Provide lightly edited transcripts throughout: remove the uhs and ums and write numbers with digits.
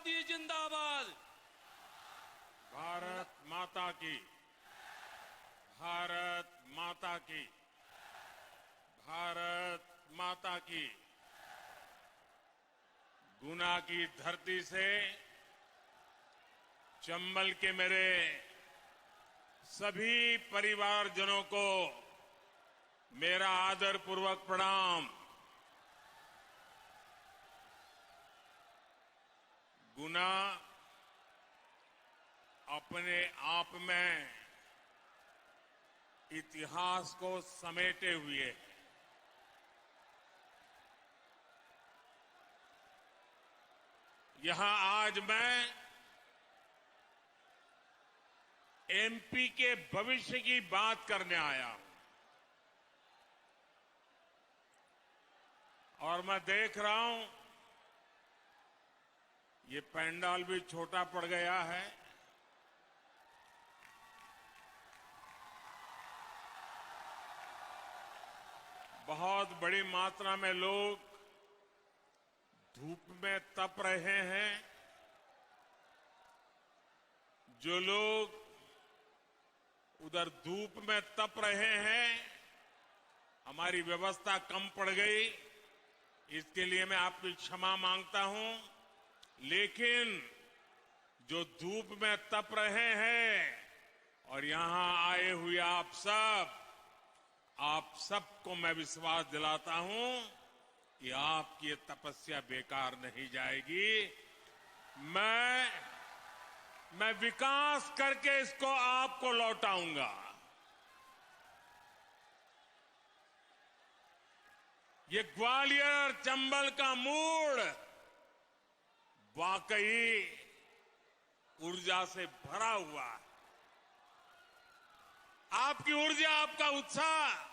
मोदी जिंदाबाद। भारत माता की, भारत माता की, भारत माता की। गुना की धरती से चंबल के मेरे सभी परिवारजनों को मेरा आदरपूर्वक प्रणाम। गुना अपने आप में इतिहास को समेटे हुए है। यहां आज मैं एमपी के भविष्य की बात करने आया हूं और मैं देख रहा हूं ये पंडाल भी छोटा पड़ गया है। बहुत बड़ी मात्रा में लोग धूप में तप रहे हैं। जो लोग उधर धूप में तप रहे हैं, हमारी व्यवस्था कम पड़ गई, इसके लिए मैं आपकी क्षमा मांगता हूं। लेकिन जो धूप में तप रहे हैं और यहां आए हुए आप सबको मैं विश्वास दिलाता हूं कि आपकी ये तपस्या बेकार नहीं जाएगी। मैं विकास करके इसको आपको लौटाऊंगा। ये ग्वालियर चंबल का मूड वाकई ऊर्जा से भरा हुआ है। आपकी ऊर्जा, आपका उत्साह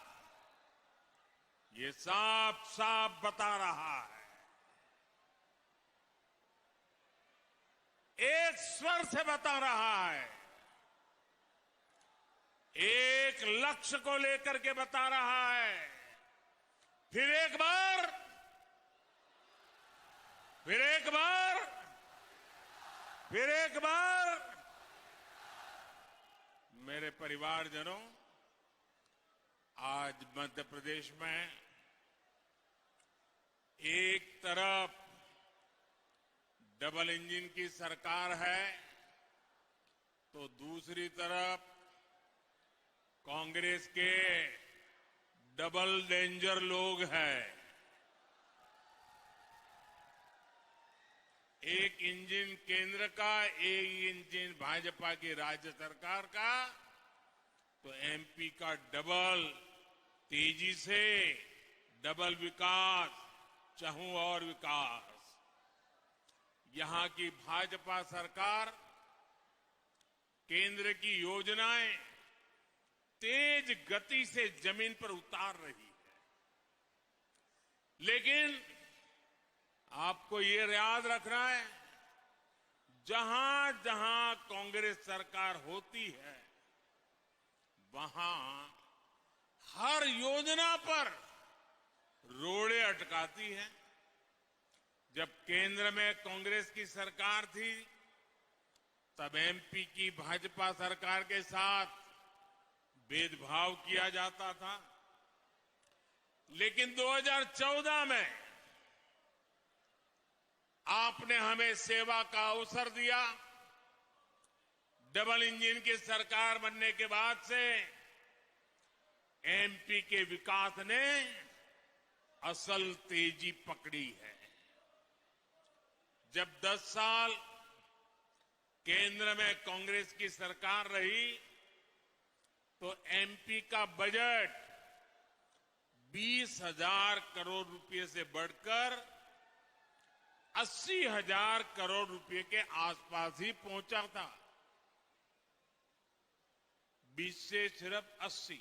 ये साफ साफ बता रहा है। एक स्वर से बता रहा है, एक लक्ष्य को लेकर के बता रहा है। फिर एक बार, फिर एक बार, फिर एक बार मेरे परिवारजनों, आज मध्य प्रदेश में एक तरफ डबल इंजन की सरकार है तो दूसरी तरफ कांग्रेस के डबल डेंजर लोग हैं। एक इंजन केंद्र का, एक इंजन भाजपा की राज्य सरकार का, तो एमपी का डबल तेजी से डबल विकास, चाहूं और विकास। यहां की भाजपा सरकार केंद्र की योजनाएं तेज गति से जमीन पर उतार रही है। लेकिन आपको ये याद रखना है, जहां जहां कांग्रेस सरकार होती है वहां हर योजना पर रोड़े अटकाती है। जब केंद्र में कांग्रेस की सरकार थी तब एमपी की भाजपा सरकार के साथ भेदभाव किया जाता था। लेकिन 2014 में आपने हमें सेवा का अवसर दिया। डबल इंजन की सरकार बनने के बाद से एमपी के विकास ने असल तेजी पकड़ी है। जब 10 साल केंद्र में कांग्रेस की सरकार रही तो एमपी का बजट 20,000 करोड़ रुपए से बढ़कर 80,000 करोड़ रुपए के आसपास ही पहुंचा था। 20 से सिर्फ 80।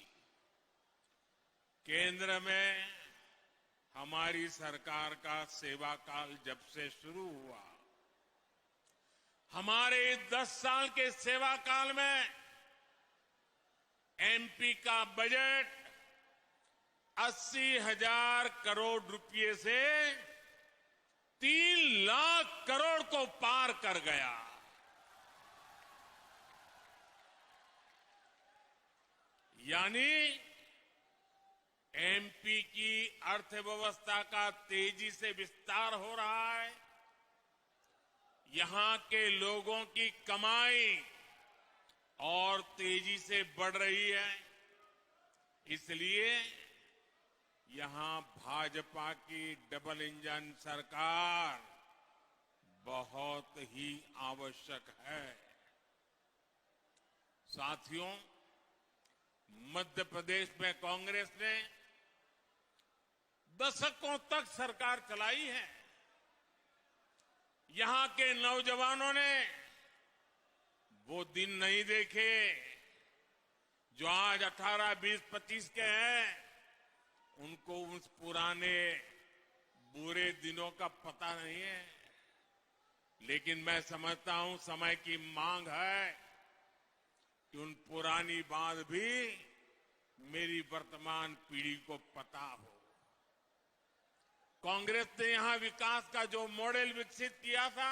केंद्र में हमारी सरकार का सेवा काल जब से शुरू हुआ, हमारे 10 साल के सेवा काल में एमपी का बजट 80,000 करोड़ रुपए से 3 लाख करोड़ को पार कर गया। यानी एमपी की अर्थव्यवस्था का तेजी से विस्तार हो रहा है। यहां के लोगों की कमाई और तेजी से बढ़ रही है। इसलिए यहां भाजपा की डबल इंजन सरकार बहुत ही आवश्यक है। साथियों, मध्य प्रदेश में कांग्रेस ने दशकों तक सरकार चलाई है। यहां के नौजवानों ने वो दिन नहीं देखे जो आज 18, 20, 25 के हैं। उनको उस पुराने बुरे दिनों का पता नहीं है। लेकिन मैं समझता हूं समय की मांग है कि उन पुरानी बात भी मेरी वर्तमान पीढ़ी को पता हो। कांग्रेस ने यहां विकास का जो मॉडल विकसित किया था,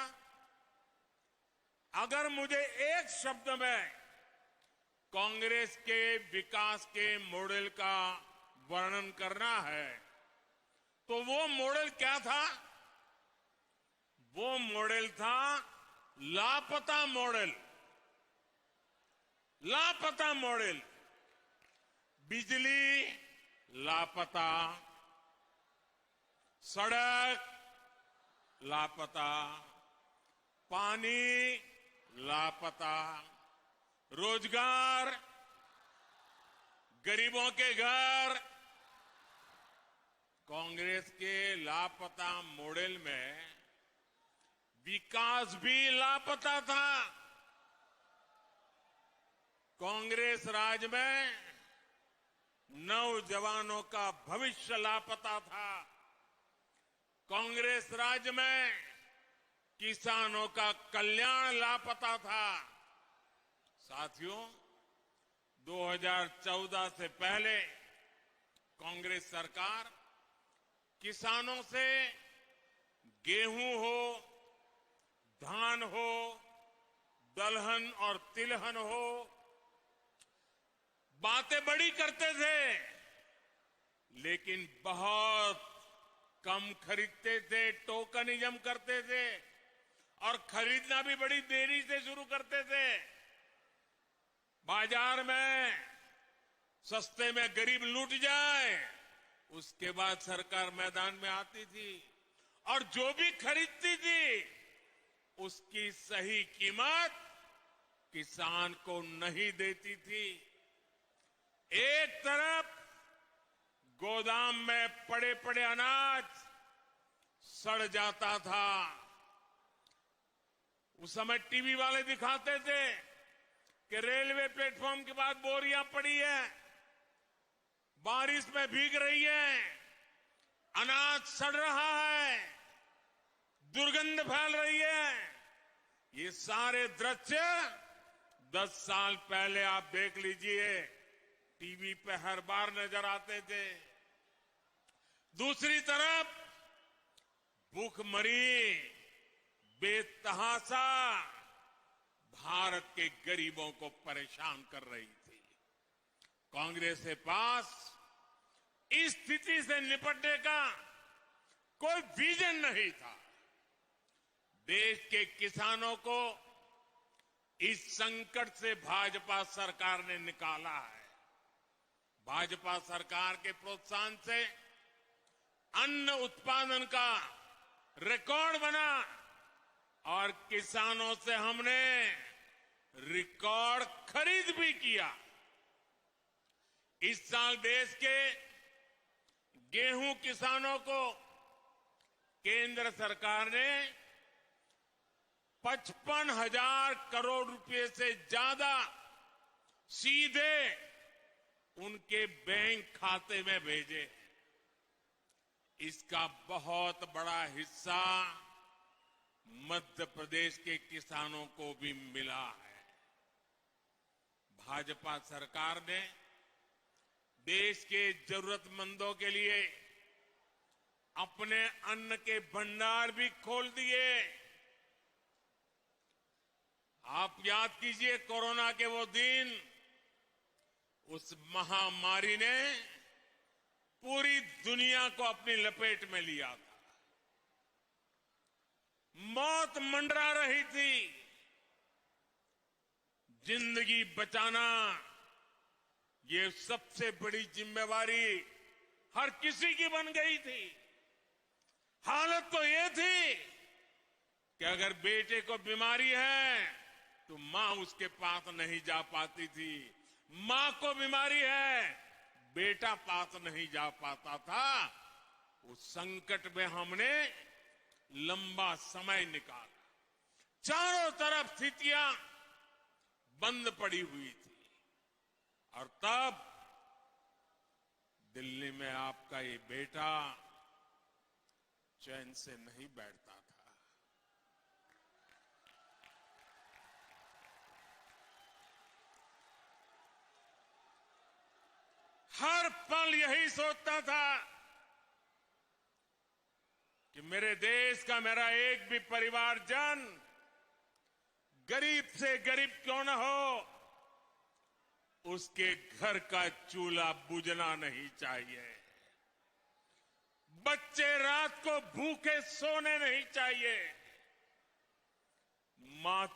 अगर मुझे एक शब्द में कांग्रेस के विकास के मॉडल का वर्णन करना है तो वो मॉडल क्या था? वो मॉडल था लापता मॉडल। लापता मॉडल। बिजली लापता, सड़क लापता, पानी लापता, रोजगार, गरीबों के घर। कांग्रेस के लापता मॉडल में विकास भी लापता था। कांग्रेस राज में नौजवानों का भविष्य लापता था। कांग्रेस राज में किसानों का कल्याण लापता था। साथियों, 2014 से पहले कांग्रेस सरकार किसानों से गेहूं हो, धान हो, दलहन और तिलहन हो, बातें बड़ी करते थे, लेकिन बहुत कम खरीदते थे, टोकनिज्म करते थे और खरीदना भी बड़ी देरी से शुरू करते थे। बाजार में सस्ते में गरीब लूट जाए, उसके बाद सरकार मैदान में आती थी और जो भी खरीदती थी उसकी सही कीमत किसान को नहीं देती थी। एक तरफ गोदाम में पड़े पड़े अनाज सड़ जाता था। उस समय टीवी वाले दिखाते थे कि रेलवे प्लेटफॉर्म के बाद बोरियां पड़ी है, बारिश में भीग रही है, अनाज सड़ रहा है, दुर्गंध फैल रही है। ये सारे दृश्य 10 साल पहले आप देख लीजिए, टीवी पे हर बार नजर आते थे। दूसरी तरफ भूखमरी बेतहाशा भारत के गरीबों को परेशान कर रही थी। कांग्रेस के पास इस स्थिति से निपटने का कोई विजन नहीं था। देश के किसानों को इस संकट से भाजपा सरकार ने निकाला है। भाजपा सरकार के प्रोत्साहन से अन्न उत्पादन का रिकॉर्ड बना और किसानों से हमने रिकॉर्ड खरीद भी किया। इस साल देश के गेहूं किसानों को केंद्र सरकार ने 55,000 करोड़ रुपए से ज्यादा सीधे उनके बैंक खाते में भेजे। इसका बहुत बड़ा हिस्सा मध्य प्रदेश के किसानों को भी मिला है। भाजपा सरकार ने देश के जरूरतमंदों के लिए अपने अन्न के भंडार भी खोल दिए। आप याद कीजिए कोरोना के वो दिन, उस महामारी ने पूरी दुनिया को अपनी लपेट में लिया था। मौत मंडरा रही थी। जिंदगी बचाना ये सबसे बड़ी जिम्मेवारी हर किसी की बन गई थी। हालत तो ये थी कि अगर बेटे को बीमारी है तो मां उसके पास नहीं जा पाती थी। मां को बीमारी है, बेटा पास नहीं जा पाता था। उस संकट में हमने लंबा समय निकाला। चारों तरफ स्थितियां बंद पड़ी हुई थी और तब दिल्ली में आपका ये बेटा चैन से नहीं बैठता था। हर पल यही सोचता था कि मेरे देश का मेरा एक भी परिवारजन गरीब से गरीब क्यों न हो, उसके घर का चूल्हा बुझना नहीं चाहिए। बच्चे रात को भूखे सोने नहीं चाहिए। मां